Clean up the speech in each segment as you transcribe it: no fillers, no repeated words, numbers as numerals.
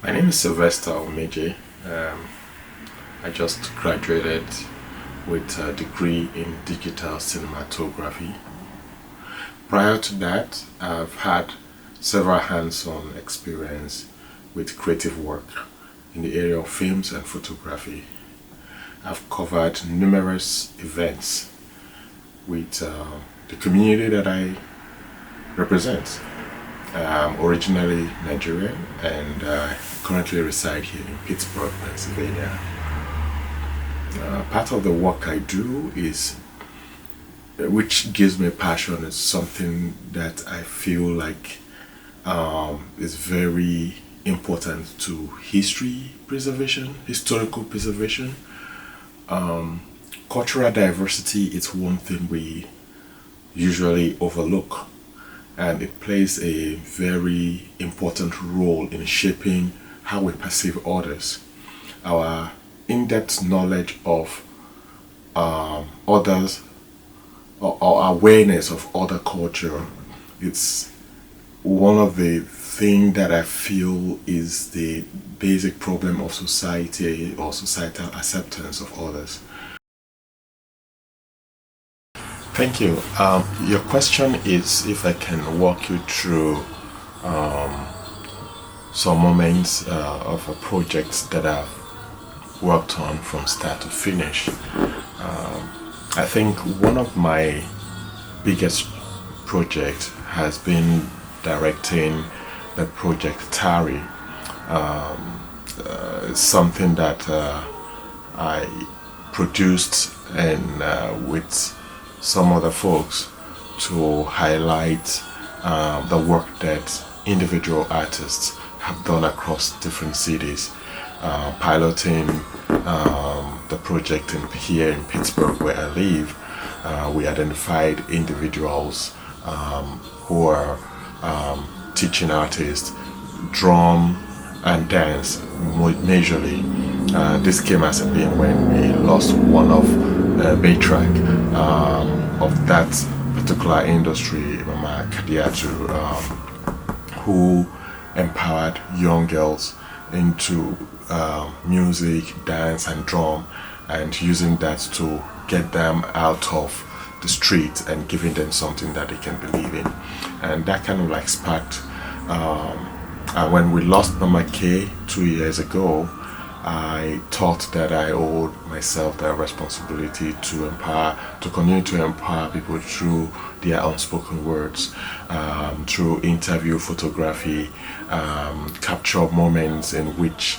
My name is Sylvester Omeje. I just graduated with a degree in digital cinematography. Prior to that, I've had several hands-on experience with creative work in the area of films and photography. I've covered numerous events with the community that I represent. I'm originally Nigerian and currently reside here in Pittsburgh, Pennsylvania. Part of the work I do is, which gives me passion, is something that I feel like is very important to history preservation, historical preservation. Cultural diversity is one thing we usually overlook, and it plays a very important role in shaping how we perceive others. Our in-depth knowledge of others, or awareness of other culture, it's one of the things that I feel is the basic problem of society or societal acceptance of others. Thank you. Your question is if I can walk you through some moments of a project that I've worked on from start to finish. I think one of my biggest projects has been directing the project Tari. It's something that I produced and with some other folks to highlight the work that individual artists have done across different cities, piloting the project here in Pittsburgh where I live. We identified individuals who are teaching artists drum and dance majorly. This came as a pain when we lost one of Baytrack of that particular industry, Mama Kadiatu, who empowered young girls into music, dance and drum, and using that to get them out of the street and giving them something that they can believe in. And that kind of like sparked, and when we lost Mama K 2 years ago, I thought that I owed myself the responsibility to continue to empower people through their unspoken words, through interview photography, capture moments in which,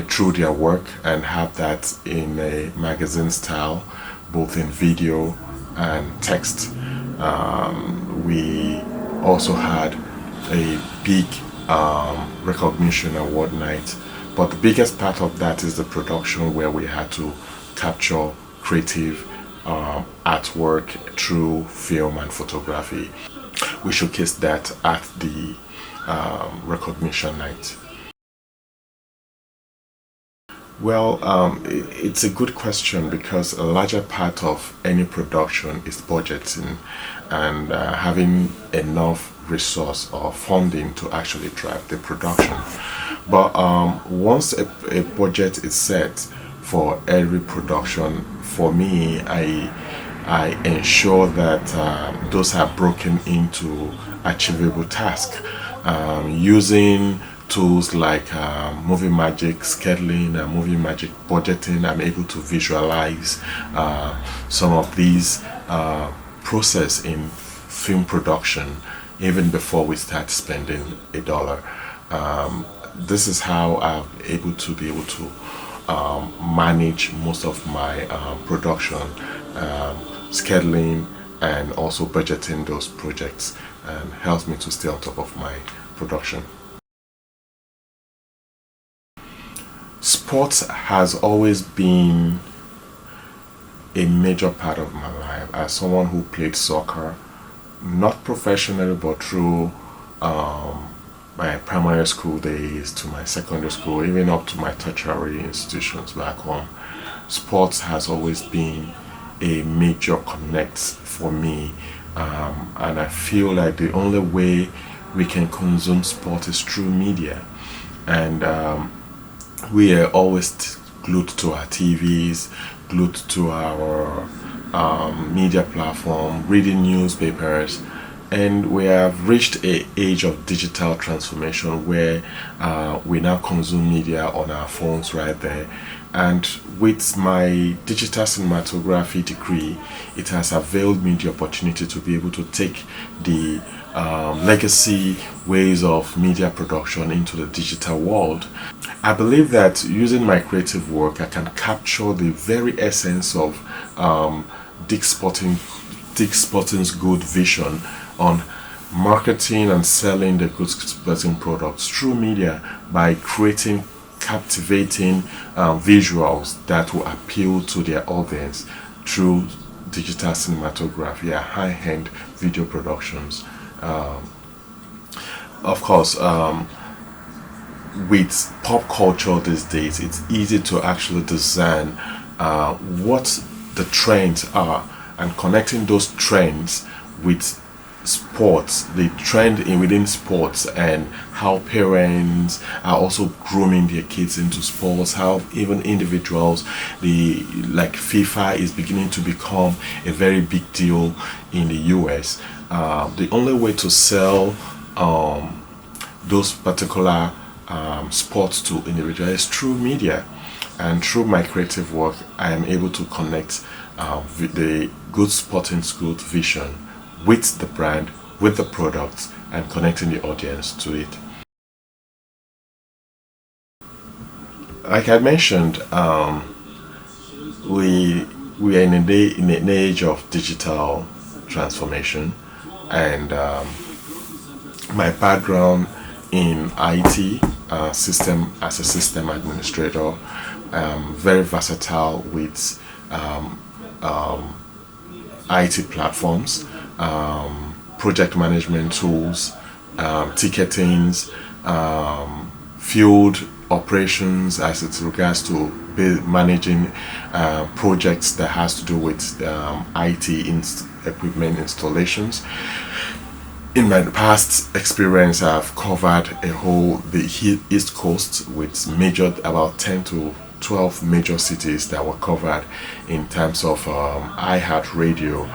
through their work, and have that in a magazine style, both in video and text. We also had a big recognition award night. But the biggest part of that is the production, where we had to capture creative artwork through film and photography. We showcased that at the recognition night. Well, it's a good question, because a larger part of any production is budgeting and having enough resource or funding to actually drive the production. But once a budget is set for every production, for me, I ensure that those are broken into achievable tasks, using tools like Movie Magic scheduling and Movie Magic budgeting. I'm able to visualize some of these process in film production even before we start spending a dollar. This is how I'm able to manage most of my production, scheduling and also budgeting those projects, and helps me to stay on top of my production. Sports has always been a major part of my life. As someone who played soccer, not professionally, but through my primary school days to my secondary school, even up to my tertiary institutions back home, sports has always been a major connect for me, and I feel like the only way we can consume sport is through media. and we are always glued to our TVs, glued to our media platform, reading newspapers, and we have reached a age of digital transformation where we now consume media on our phones right there. And with my digital cinematography degree, it has availed me the opportunity to be able to take the legacy ways of media production into the digital world. I believe that using my creative work, I can capture the very essence of Dick Sporting's good vision on marketing and selling the good sporting products through media by creating captivating visuals that will appeal to their audience through digital cinematography and high-end video productions. Of course, with pop culture these days, it's easy to actually discern what the trends are, and connecting those trends with sports, the trend in within sports, and how parents are also grooming their kids into sports, how even individuals, the like FIFA is beginning to become a very big deal in the US. The only way to sell those particular sports to individuals is through media, and through my creative work I am able to connect the good sporting school vision with the brand, with the products, and connecting the audience to it. Like I mentioned, we are in an age of digital transformation, and my background in IT, system as a system administrator, very versatile with IT platforms, project management tools, ticketing, field operations as it regards to managing projects that has to do with IT equipment installations. In my past experience, I've covered the East Coast with about 10 to 12 major cities that were covered in terms of iHeartRadio,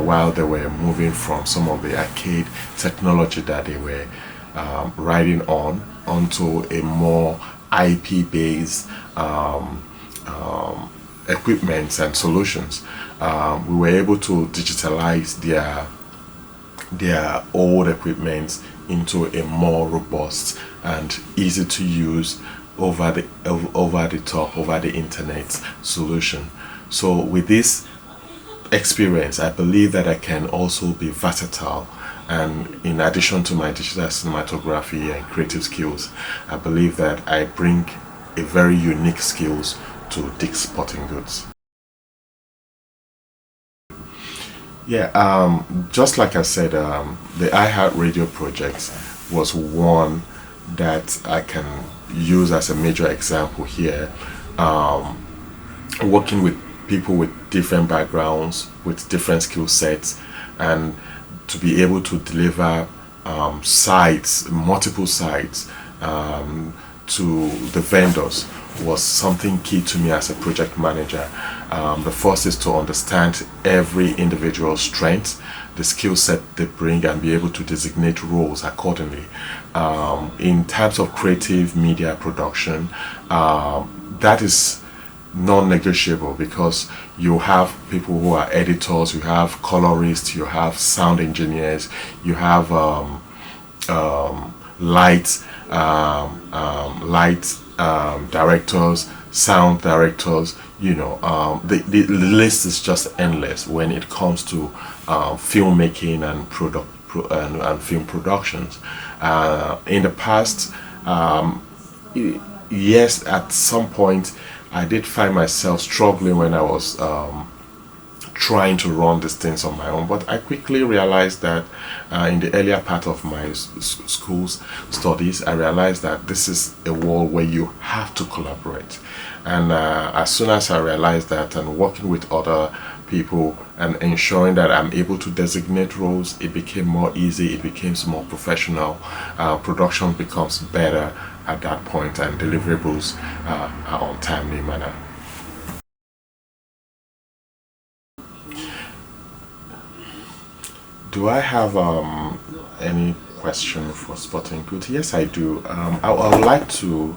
while they were moving from some of the arcade technology that they were riding onto a more IP-based equipment and solutions. We were able to digitalize their old equipment into a more robust and easy to use over the internet solution. So with this experience, I believe that I can also be versatile, and in addition to my digital cinematography and creative skills, I believe that I bring a very unique skills to Dick's Sporting Goods. Yeah, just like I said, the iHeartRadio project was one that I can use as a major example here. Working with people with different backgrounds, with different skill sets, and to be able to deliver multiple sites to the vendors was something key to me as a project manager. The first is to understand every individual's strengths, the skill set they bring, and be able to designate roles accordingly. In terms of creative media production, that is non-negotiable, because you have people who are editors, you have colorists, you have sound engineers, you have light directors, sound directors. The list is just endless when it comes to filmmaking and film productions. In the past, yes, at some point I did find myself struggling when I was trying to run these things on my own, but I quickly realized that in the earlier part of my school's studies, I realized that this is a world where you have to collaborate. And as soon as I realized that, and working with other people and ensuring that I'm able to designate roles, it became more easy, it became more professional. Production becomes better at that point, and deliverables are on timely manner. Do I have any question for Spotting Good? Yes, I do. I would like to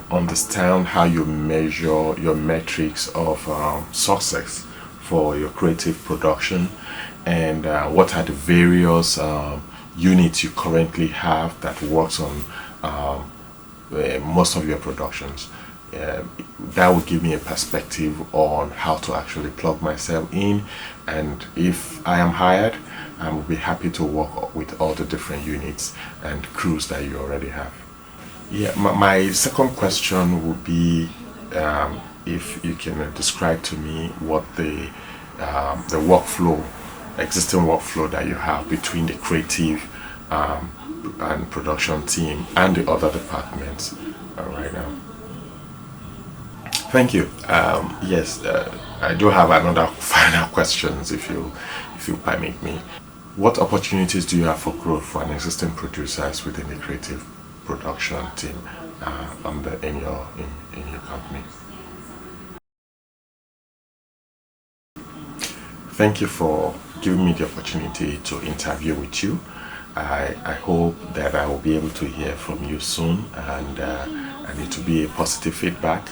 understand how you measure your metrics of success for your creative production, and what are the various units you currently have that works on most of your productions. That would give me a perspective on how to actually plug myself in, and if I am hired, I will be happy to work with all the different units and crews that you already have. Yeah, my second question would be, if you can describe to me what the workflow, existing workflow that you have between the creative and production team and the other departments right now. Thank you. Yes, I do have another final questions, if you permit me. What opportunities do you have for growth for an existing producers within the creative production team in your company? Thank you for giving me the opportunity to interview with you. I hope that I will be able to hear from you soon, and it will be a positive feedback.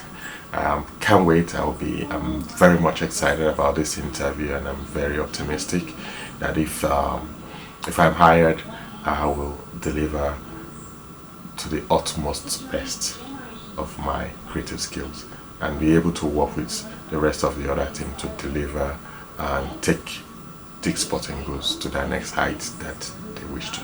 Can't wait. I'm very much excited about this interview, and I'm very optimistic that if I'm hired, I will deliver to the utmost best of my creative skills and be able to work with the rest of the other team to deliver and take Spotting Goods to their next height that they wish to.